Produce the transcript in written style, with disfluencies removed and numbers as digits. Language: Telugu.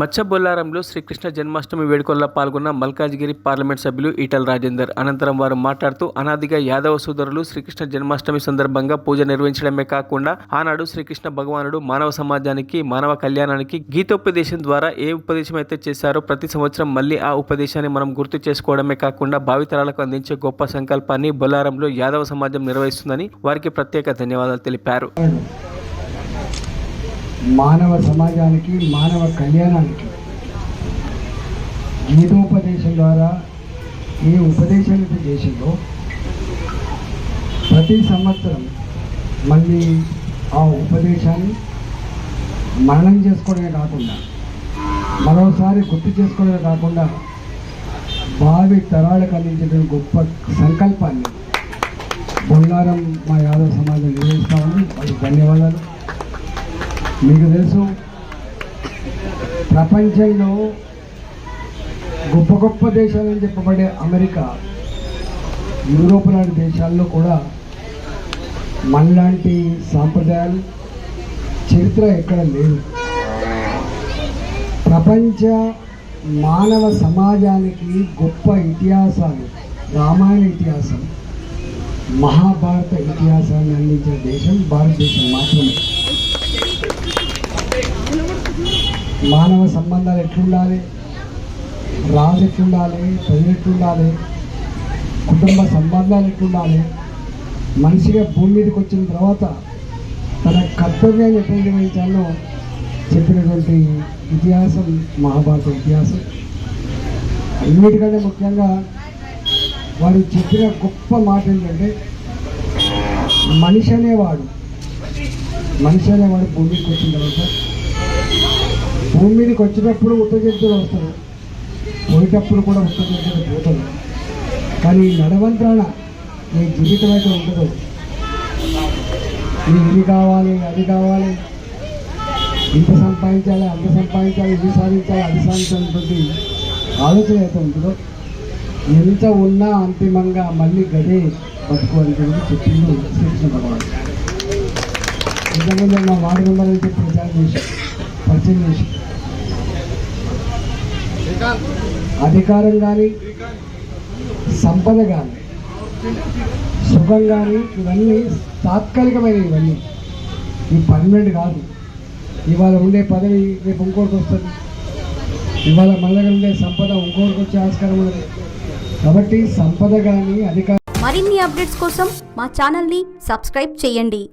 మచ్చబొల్లారంలో శ్రీకృష్ణ జన్మాష్టమి వేడుకల్లో పాల్గొన్న మల్కాజ్గిరి పార్లమెంట్ సభ్యులు ఈటల రాజేందర్. అనంతరం వారు మాట్లాడుతూ అనాదిగా యాదవ సోదరులు శ్రీకృష్ణ జన్మాష్టమి సందర్భంగా పూజ నిర్వహించడమే కాకుండా ఆనాడు శ్రీకృష్ణ భగవానుడు మానవ సమాజానికి మానవ కళ్యాణానికి గీతోపదేశం ద్వారా ఏ ఉపదేశం అయితే చేశారో ప్రతి సంవత్సరం మళ్ళీ ఆ ఉపదేశాన్ని మనం గుర్తు చేసుకోవడమే కాకుండా భావితరాలకు అందించే గొప్ప సంకల్పాన్ని బొల్లారంలో యాదవ సమాజం నిర్వహిస్తుందని వారికి ప్రత్యేక ధన్యవాదాలు తెలిపారు. మానవ సమాజానికి మానవ కళ్యాణానికి గీతోపదేశం ద్వారా ఏ ఉపదేశాన్ని చేసిందో ప్రతి సంవత్సరం మళ్ళీ ఆ ఉపదేశాన్ని మననం చేసుకోవడమే కాకుండా మరోసారి గుర్తు చేసుకోవడమే కాకుండా భావి తరాలకు అందించే గొప్ప సంకల్పాన్ని బొల్లారం మా యాదవ సమాజం నిర్వహిస్తూ ఉంది. వాళ్ళకి ధన్యవాదాలు. మీకు తెలుసు, ప్రపంచంలో గొప్ప గొప్ప దేశాలని చెప్పబడే అమెరికా, యూరోప్ లాంటి దేశాల్లో కూడా మనలాంటి సాంప్రదాయాలు చరిత్ర ఎక్కడ లేదు. ప్రపంచ మానవ సమాజానికి గొప్ప ఇతిహాసాలు, రామాయణ ఇతిహాసం, మహాభారత ఇతిహాసాన్ని అందించిన దేశం భారతదేశం మాత్రమే. మానవ సంబంధాలు ఎట్లుండాలి, రాజు ఎట్లుండాలి, ప్రజలు ఎట్లుండాలి, కుటుంబ సంబంధాలు ఎట్లుండాలి, మనిషిగా భూమి మీదకి వచ్చిన తర్వాత తన కర్తవ్యాన్ని ఎట్లా నిర్వహించాలో చెప్పినటువంటి ఇతిహాసం మహాభారత ఇతిహాసం. అన్నిటికంటే ముఖ్యంగా వారు చెప్పిన గొప్ప మాట ఏంటంటే మనిషి అనేవాడు భూమి మీదకి వచ్చిన తర్వాత భూమి మీదకి వచ్చేటప్పుడు ఉత్తజంతువులు వస్తారు, పోయేటప్పుడు కూడా ఉత్తజంతువులు పోతారు. కానీ నడవంత్రాన నీ జీవితం అయితే ఉండదు. నీ ఇది కావాలి, అది కావాలి, ఇంత సంపాదించాలి, అంత సంపాదించాలి, ఇది సాధించాలి, అది సాధించాలన్నటువంటి ఆలోచన అయితే ఉంటుందో ఎంత ఉన్నా అంతిమంగా మళ్ళీ గదే బతుకు అని చెప్పింది శ్రీకృష్ణ భగవాన్. ఇంతకుముందు మా వార్డు మెంబర్ని చెప్పి పరిచయం చేసి అధికారం కానీ, సంపద కానీ, సుఖం కానీ ఇవన్నీ తాత్కాలికమైనవి. ఇవన్నీ ఈ పర్మనెంట్ కాదు. ఇవాళ ఉండే పదవి రేపు ఇంకోటికి వస్తుంది, ఇవాళ మళ్ళీ ఉండే సంపద ఇంకోటికి వచ్చే ఆస్కారం ఉన్నది. కాబట్టి సంపద కానీ అధికారం. మరిన్ని అప్డేట్స్ కోసం మా ఛానల్ని సబ్స్క్రైబ్ చేయండి.